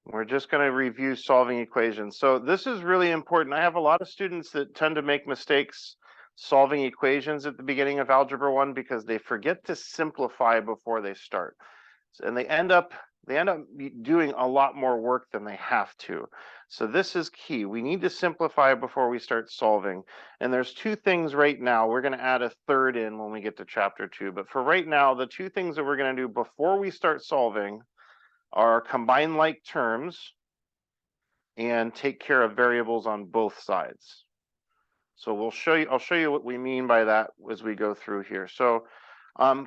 We're just going to review solving equations. So this is really important. I have a lot of students that tend to make mistakes solving equations at the beginning of Algebra 1 because they forget to simplify before they start. And they end up doing a lot more work than they have to. So this is key. We need to simplify before we start solving. And there's two things right now. We're going to add a third in when we get to chapter 2. But for right now, the two things that we're going to do before we start solving are combine like terms and take care of variables on both sides. So I'll show you what we mean by that as we go through here. So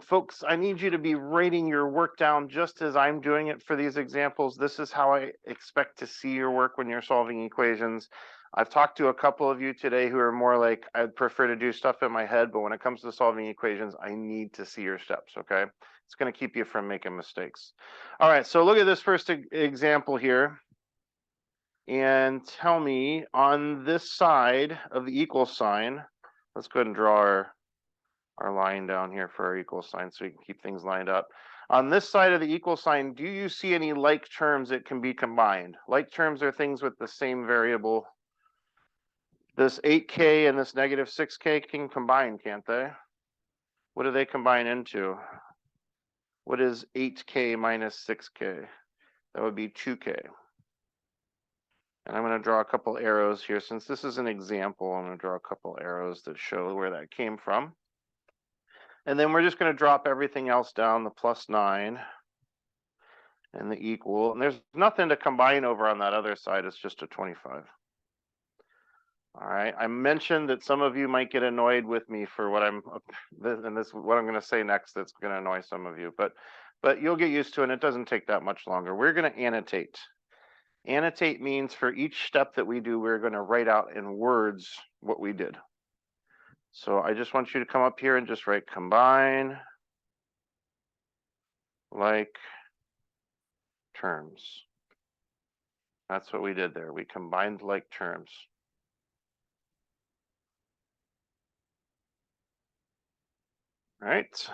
folks, I need you to be writing your work down just as I'm doing it for these examples. This is how I expect to see your work when you're solving equations. I've talked to a couple of you today who are more like, I'd prefer to do stuff in my head, but when it comes to solving equations, I need to see your steps, okay? It's going to keep you from making mistakes. All right, so look at this first example here. And tell me, on this side of the equal sign, let's go ahead and draw our line down here for our equal sign so we can keep things lined up. On this side of the equal sign, do you see any like terms that can be combined? Like terms are things with the same variable. This 8k and this negative 6k can combine, can't they? What do they combine into? What is 8k minus 6k? That would be 2k. And I'm going to draw a couple arrows here. Since this is an example, I'm going to draw a couple arrows that show where that came from. And then we're just going to drop everything else down, the plus 9 and the equal. And there's nothing to combine over on that other side. It's just a 25. All right. I mentioned that some of you might get annoyed with me for what what I'm going to say next. That's going to annoy some of you, but you'll get used to it. And it doesn't take that much longer. We're going to annotate. Annotate means for each step that we do, we're going to write out in words what we did. So I just want you to come up here and just write combine like terms. That's what we did there. We combined like terms. All right.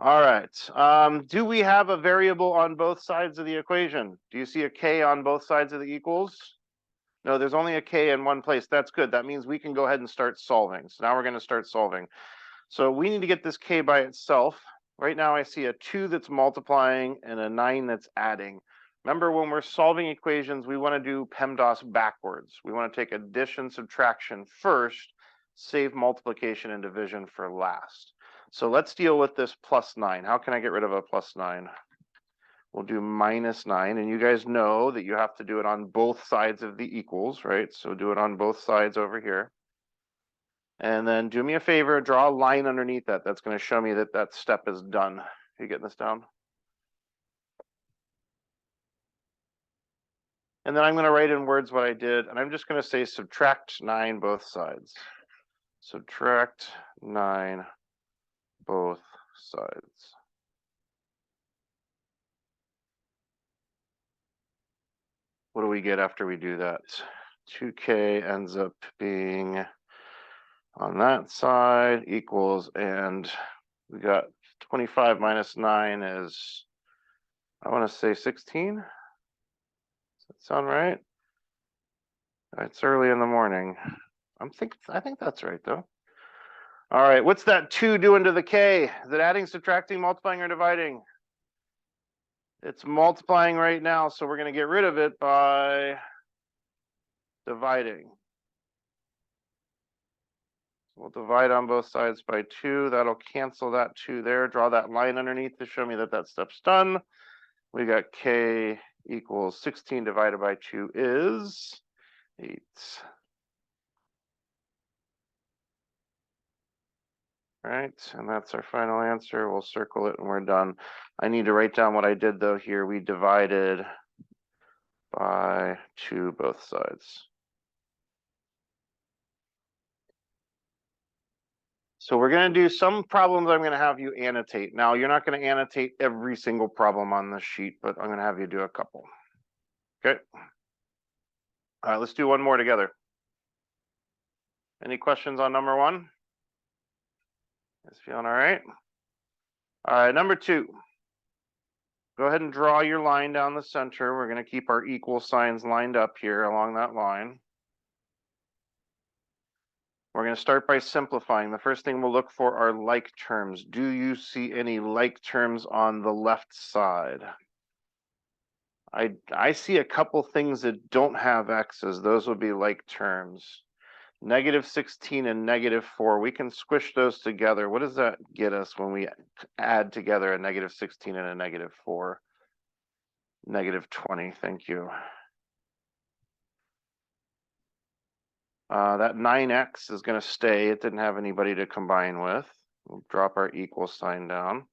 All right. Do we have a variable on both sides of the equation? Do you see a k on both sides of the equals? No, there's only a k in one place. That's good. That means we can go ahead and start solving. So now we're going to start solving. So we need to get this k by itself. Right now I see a 2 that's multiplying and a 9 that's adding. Remember, when we're solving equations, we want to do PEMDAS backwards. We want to take addition, subtraction first, save multiplication and division for last. So let's deal with this plus 9. How can I get rid of a plus 9? We'll do minus 9, and you guys know that you have to do it on both sides of the equals, right? So do it on both sides over here. And then do me a favor, draw a line underneath that. That's going to show me that that step is done. Are you getting this down? And then I'm going to write in words what I did, and I'm just going to say subtract 9 both sides. Subtract 9 both sides. What do we get after we do that? 2k ends up being on that side equals, and we got 25 minus 9 is, I want to say 16. Does that sound right? It's early in the morning. I think that's right though. All right, what's that 2 doing to the k? Is it adding, subtracting, multiplying, or dividing? It's multiplying right now, so we're going to get rid of it by dividing. We'll divide on both sides by 2. That'll cancel that 2 there. Draw that line underneath to show me that that step's done. We got k equals 16 divided by 2 is 8. Right, and that's our final answer. We'll circle it and we're done. I need to write down what I did though here. We divided by 2 both sides. So we're going to do some problems I'm going to have you annotate. Now, you're not going to annotate every single problem on this sheet, but I'm going to have you do a couple. Okay. All right, let's do one more together. Any questions on number 1? Is feeling all right? All right, number 2. Go ahead and draw your line down the center. We're going to keep our equal signs lined up here along that line. We're going to start by simplifying. The first thing we'll look for are like terms. Do you see any like terms on the left side? I see a couple things that don't have x's. Those would be like terms. -16 and -4, we can squish those together. What does that get us when we add together a -16 and a -4? -20, thank you. That 9x is going to stay. It didn't have anybody to combine with. We'll drop our equal sign down.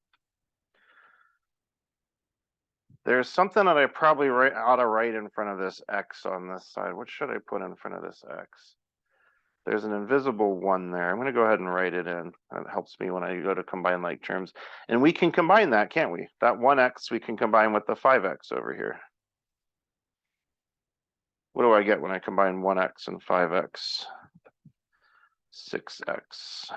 There's something that I probably ought to write in front of this x on this side. What should I put in front of this x? There's an invisible 1 there. I'm going to go ahead and write it in. That helps me when I go to combine like terms. And we can combine that, can't we? That 1x we can combine with the 5x over here. What do I get when I combine 1x and 5x? 6x.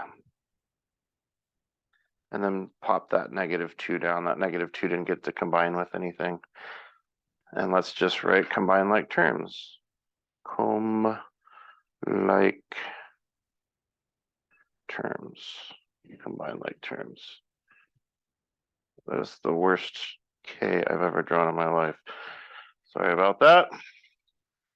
And then pop that -2 down. That -2 didn't get to combine with anything. And let's just write combine like terms. Like terms. Combine like terms. That's the worst K I've ever drawn in my life. Sorry about that.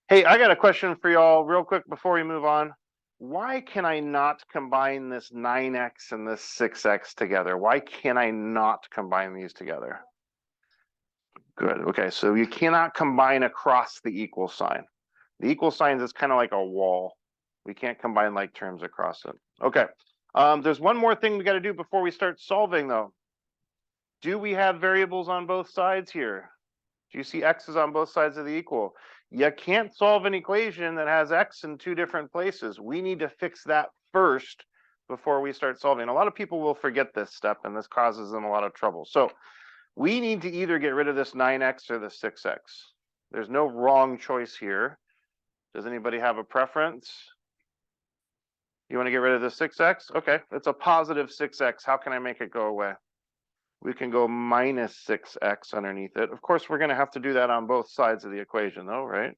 Hey, I got a question for y'all real quick before we move on. Why can I not combine this 9x and this 6x together? Why can I not combine these together? Good. Okay, so you cannot combine across the equal sign. The equal signs is kind of like a wall. We can't combine like terms across it. Okay. There's one more thing we got to do before we start solving, though. Do we have variables on both sides here? Do you see x's on both sides of the equal? You can't solve an equation that has x in 2 different places. We need to fix that first before we start solving. A lot of people will forget this step, and this causes them a lot of trouble. So we need to either get rid of this 9x or the 6x. There's no wrong choice here. Does anybody have a preference? You want to get rid of the 6x? Okay, it's a positive 6x. How can I make it go away? We can go -6x underneath it. Of course, we're going to have to do that on both sides of the equation, though, right?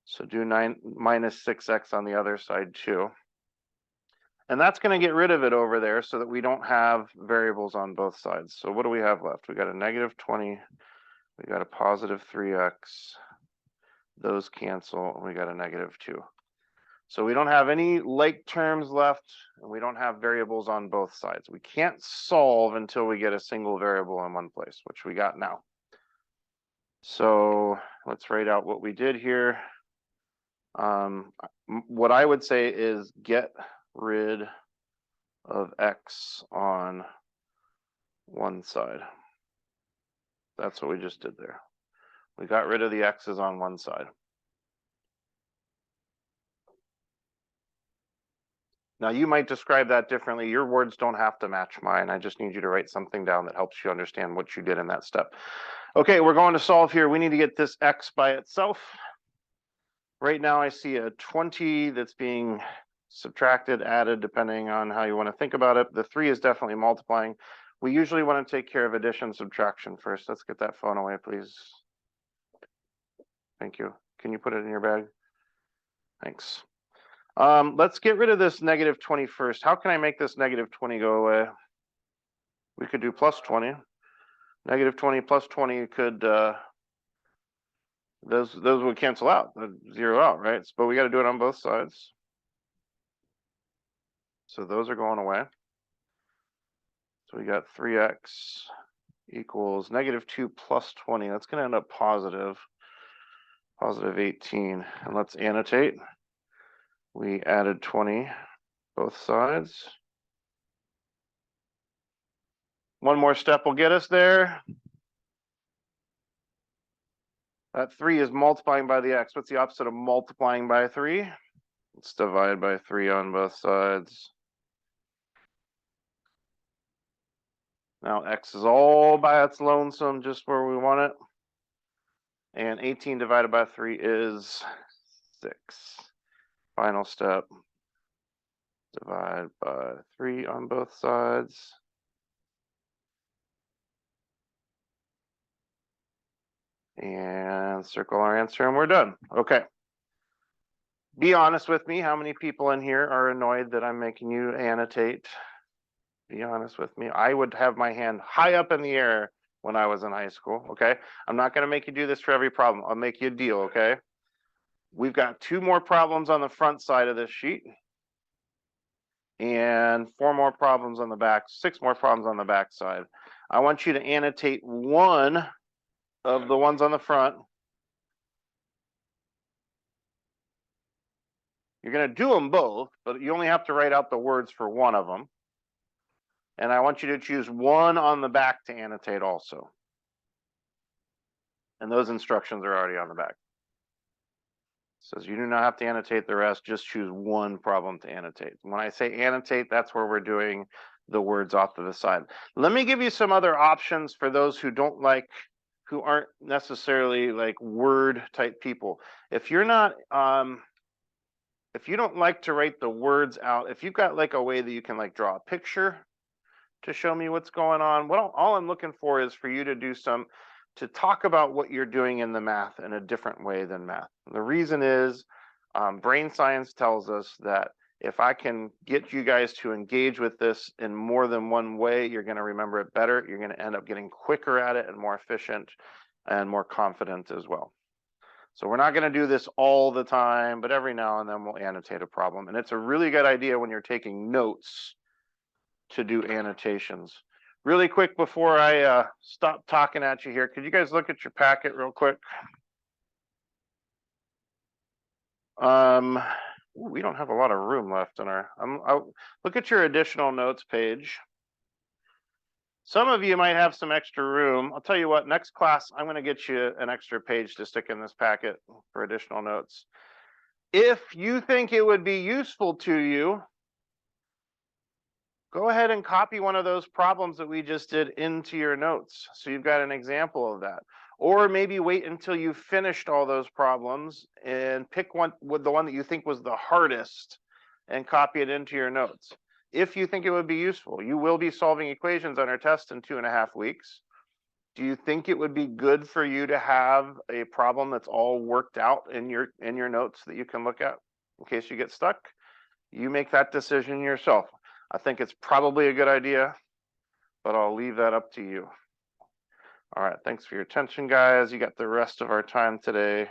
So do -6x on the other side, too. And that's going to get rid of it over there so that we don't have variables on both sides. So what do we have left? We got a -20. We got a positive 3x. Those cancel, and we got a -2. So we don't have any like terms left, and we don't have variables on both sides. We can't solve until we get a single variable in one place, which we got now. So let's write out what we did here. What I would say is get rid of x on one side. That's what we just did there. We got rid of the x's on one side. Now, you might describe that differently. Your words don't have to match mine. I just need you to write something down that helps you understand what you did in that step. Okay, we're going to solve here. We need to get this x by itself. Right now, I see a 20 that's being subtracted, added, depending on how you want to think about it. The 3 is definitely multiplying. We usually want to take care of addition, subtraction first. Let's get that phone away, please. Thank you. Can you put it in your bag? Thanks. Let's get rid of this -20 first. How can I make this -20 go away? We could do +20. -20 plus 20 could, those would cancel out, zero out, right? But we got to do it on both sides. So those are going away. So we got 3x equals -2 plus 20. That's going to end up positive 18. And let's annotate. We added 20 both sides. One more step will get us there. That 3 is multiplying by the x. What's the opposite of multiplying by 3? Let's divide by 3 on both sides. Now x is all by its lonesome, just where we want it. And 18 divided by 3 is 6. Final step. Divide by 3 on both sides. And circle our answer and we're done. Okay. Be honest with me. How many people in here are annoyed that I'm making you annotate? Be honest with me. I would have my hand high up in the air when I was in high school, okay? I'm not going to make you do this for every problem. I'll make you a deal, okay? We've got 2 more problems on the front side of this sheet and 4 more problems on the back, 6 more problems on the back side. I want you to annotate one of the ones on the front. You're going to do them both, but you only have to write out the words for one of them. And I want you to choose one on the back to annotate also. And those instructions are already on the back. It says you do not have to annotate the rest, just choose one problem to annotate. When I say annotate, that's where we're doing the words off to the side. Let me give you some other options for those who don't like, who aren't necessarily like word type people. If you're not, if you don't like to write the words out, if you've got like a way that you can like draw a picture to show me what's going on, all I'm looking for is for you to do to talk about what you're doing in the math in a different way than math. The reason is brain science tells us that if I can get you guys to engage with this in more than one way, you're going to remember it better. You're going to end up getting quicker at it and more efficient and more confident as well. So we're not going to do this all the time, but every now and then we'll annotate a problem. And it's a really good idea when you're taking notes to do annotations. Really quick before I stop talking at you here, could you guys look at your packet real quick? We don't have a lot of room left in our, look at your additional notes page. Some of you might have some extra room. I'll tell you what, next class, I'm going to get you an extra page to stick in this packet for additional notes. If you think it would be useful to you, go ahead and copy one of those problems that we just did into your notes. So you've got an example of that. Or maybe wait until you've finished all those problems and pick one with the one that you think was the hardest and copy it into your notes. If you think it would be useful, you will be solving equations on our test in 2.5 weeks. Do you think it would be good for you to have a problem that's all worked out in your notes that you can look at in case you get stuck? You make that decision yourself. I think it's probably a good idea, but I'll leave that up to you. All right, thanks for your attention, guys. You got the rest of our time today.